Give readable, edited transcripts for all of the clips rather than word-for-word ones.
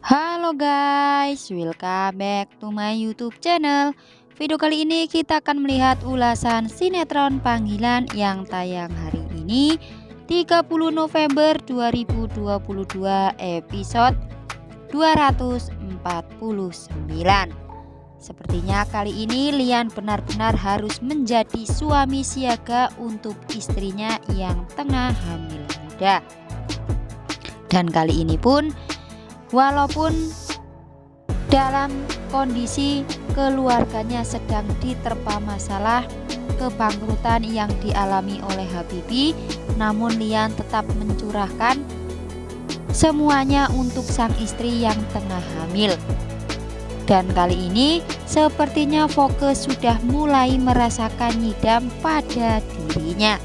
Halo guys, welcome back to my YouTube channel. Video kali ini kita akan melihat ulasan sinetron panggilan yang tayang hari ini 30 November 2022 episode 249. Sepertinya kali ini Lian benar-benar harus menjadi suami siaga untuk istrinya yang tengah hamil muda. Dan kali ini pun walaupun dalam kondisi keluarganya sedang diterpa masalah kebangkrutan yang dialami oleh Habibie, namun Lian tetap mencurahkan semuanya untuk sang istri yang tengah hamil. Dan kali ini sepertinya Foke sudah mulai merasakan nyidam pada dirinya.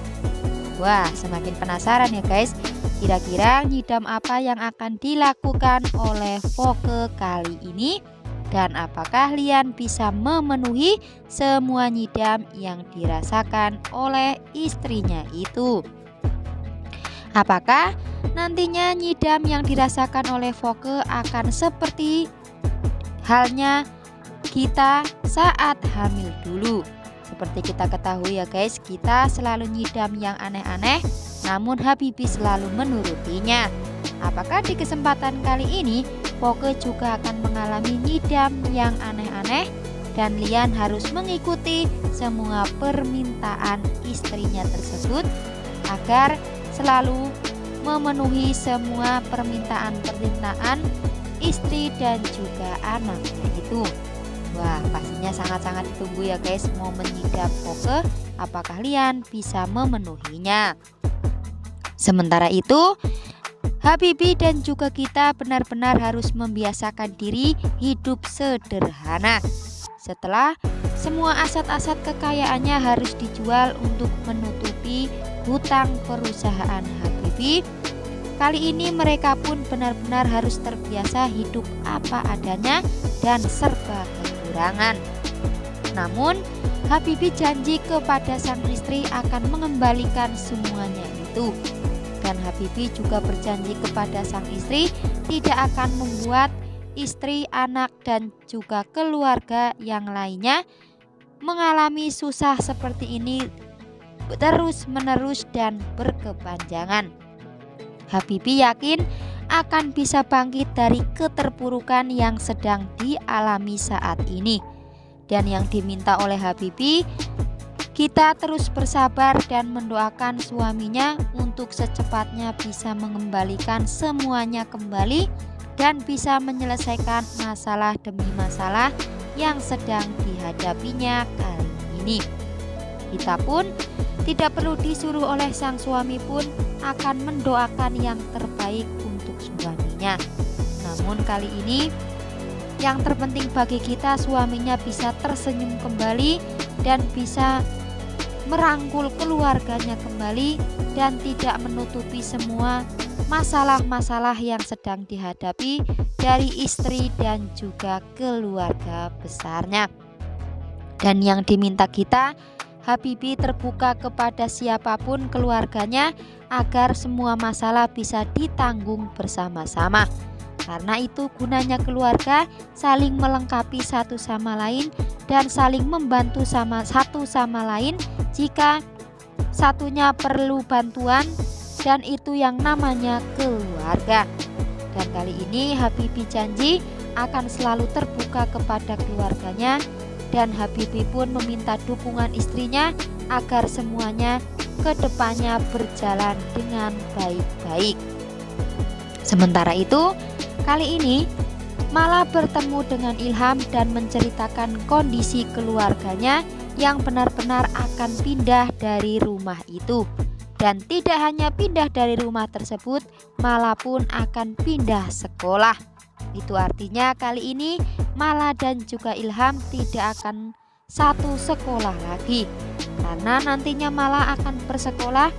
Wah, semakin penasaran ya guys. Kira-kira nyidam apa yang akan dilakukan oleh Foke kali ini, dan apakah Lian bisa memenuhi semua nyidam yang dirasakan oleh istrinya itu? Apakah nantinya nyidam yang dirasakan oleh Foke akan seperti halnya kita saat hamil dulu? Seperti kita ketahui ya guys, kita selalu nyidam yang aneh-aneh, namun Habibie selalu menurutinya. Apakah di kesempatan kali ini Foke juga akan mengalami nyidam yang aneh-aneh, dan Lian harus mengikuti semua permintaan istrinya tersebut agar selalu memenuhi semua permintaan istri dan juga anaknya itu. Wah, pastinya sangat-sangat ditunggu ya guys momen nyidam Foke. Apakah Lian bisa memenuhinya? Sementara itu, Habibie dan juga kita benar-benar harus membiasakan diri hidup sederhana. Setelah semua aset-aset kekayaannya harus dijual untuk menutupi hutang perusahaan Habibie, kali ini mereka pun benar-benar harus terbiasa hidup apa adanya dan serba kekurangan. Namun Habibie janji kepada sang istri akan mengembalikan semuanya itu. Dan Habibie juga berjanji kepada sang istri tidak akan membuat istri, anak, dan juga keluarga yang lainnya mengalami susah seperti ini terus-menerus dan berkepanjangan. Habibie yakin akan bisa bangkit dari keterpurukan yang sedang dialami saat ini. Dan yang diminta oleh Habibie, kita terus bersabar dan mendoakan suaminya untuk secepatnya bisa mengembalikan semuanya kembali dan bisa menyelesaikan masalah demi masalah yang sedang dihadapinya kali ini. Kita pun tidak perlu disuruh oleh sang suami pun akan mendoakan yang terbaik untuk suaminya. Namun kali ini yang terpenting bagi kita, suaminya bisa tersenyum kembali dan bisa merangkul keluarganya kembali dan tidak menutupi semua masalah-masalah yang sedang dihadapi dari istri dan juga keluarga besarnya. Dan yang diminta kita, Habibie terbuka kepada siapapun keluarganya agar semua masalah bisa ditanggung bersama-sama. Karena itu gunanya keluarga saling melengkapi satu sama lain dan saling membantu satu sama lain jika satunya perlu bantuan, dan itu yang namanya keluarga. Dan kali ini Habibie janji akan selalu terbuka kepada keluarganya, dan Habibie pun meminta dukungan istrinya agar semuanya ke depannya berjalan dengan baik-baik. Sementara itu, kali ini malah bertemu dengan Ilham dan menceritakan kondisi keluarganya yang benar-benar akan pindah dari rumah itu. Dan tidak hanya pindah dari rumah tersebut, malah pun akan pindah sekolah. Itu artinya kali ini Mala dan juga Ilham tidak akan satu sekolah lagi, karena nantinya Mala akan bersekolah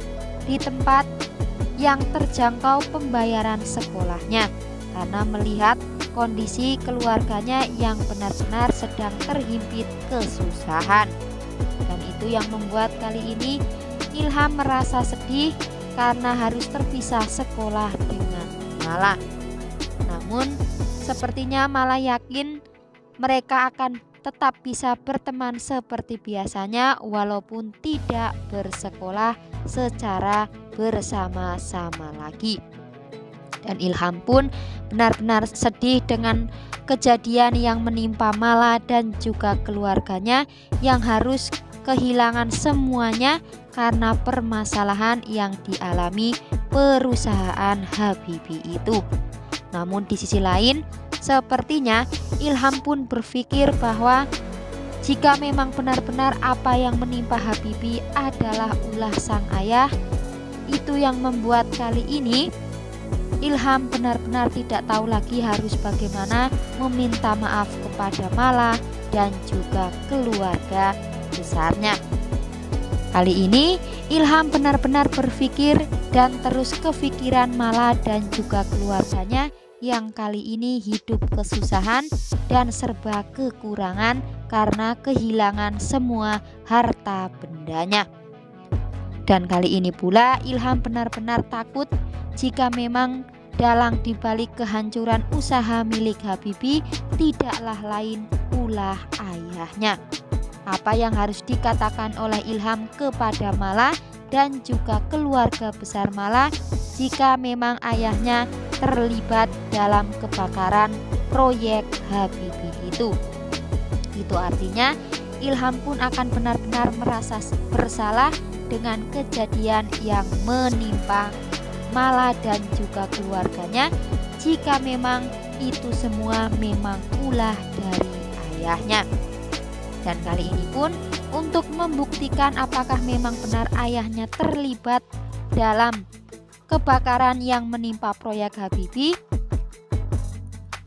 di tempat yang terjangkau pembayaran sekolahnya, karena melihat kondisi keluarganya yang benar-benar sedang terhimpit kesusahan. Dan itu yang membuat kali ini Ilham merasa sedih karena harus terpisah sekolah dengan Mala. Namun Sepertinya Mala yakin mereka akan tetap bisa berteman seperti biasanya walaupun tidak bersekolah secara bersama-sama lagi. Dan Ilham pun benar-benar sedih dengan kejadian yang menimpa Mala dan juga keluarganya yang harus kehilangan semuanya karena permasalahan yang dialami perusahaan Habibie itu. Namun di sisi lain, sepertinya Ilham pun berpikir bahwa jika memang benar-benar apa yang menimpa Habibie adalah ulah sang ayah, itu yang membuat kali ini Ilham benar-benar tidak tahu lagi harus bagaimana meminta maaf kepada Mala dan juga keluarga besarnya. Kali ini Ilham benar-benar berpikir dan terus kepikiran Mala dan juga keluarganya yang kali ini hidup kesusahan dan serba kekurangan karena kehilangan semua harta bendanya. Dan kali ini pula Ilham benar-benar takut jika memang dalang dibalik kehancuran usaha milik Habibie tidaklah lain ulah ayahnya. Apa yang harus dikatakan oleh Ilham kepada Mala dan juga keluarga besar Mala jika memang ayahnya terlibat dalam kebakaran proyek Habibie itu? Itu artinya Ilham pun akan benar-benar merasa bersalah dengan kejadian yang menimpa Mala dan juga keluarganya jika memang itu semua memang ulah dari ayahnya. Dan kali ini pun untuk membuktikan apakah memang benar ayahnya terlibat dalam kebakaran yang menimpa proyek Habibie,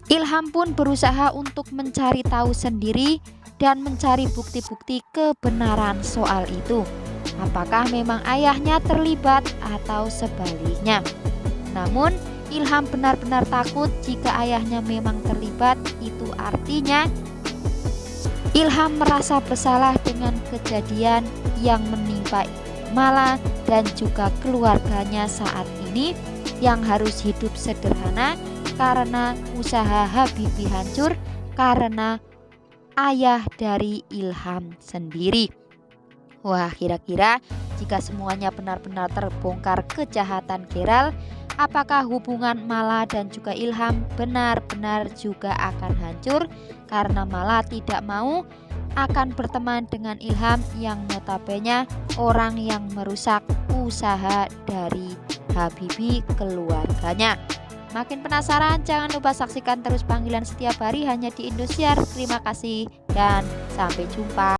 Ilham pun berusaha untuk mencari tahu sendiri dan mencari bukti-bukti kebenaran soal itu. Apakah memang ayahnya terlibat atau sebaliknya? Namun Ilham benar-benar takut jika ayahnya memang terlibat. Itu artinya Ilham merasa bersalah dengan kejadian yang menimpa Mala dan juga keluarganya saat ini yang harus hidup sederhana karena usaha Habibie hancur karena ayah dari Ilham sendiri. Wah, kira-kira jika semuanya benar-benar terbongkar kejahatan Gerald, apakah hubungan Mala dan juga Ilham benar-benar juga akan hancur karena Mala tidak mau akan berteman dengan Ilham yang notabene orang yang merusak usaha dari Habibie keluarganya? Makin penasaran? Jangan lupa saksikan terus Panggilan Setiap Hari hanya di Indosiar. Terima kasih dan sampai jumpa.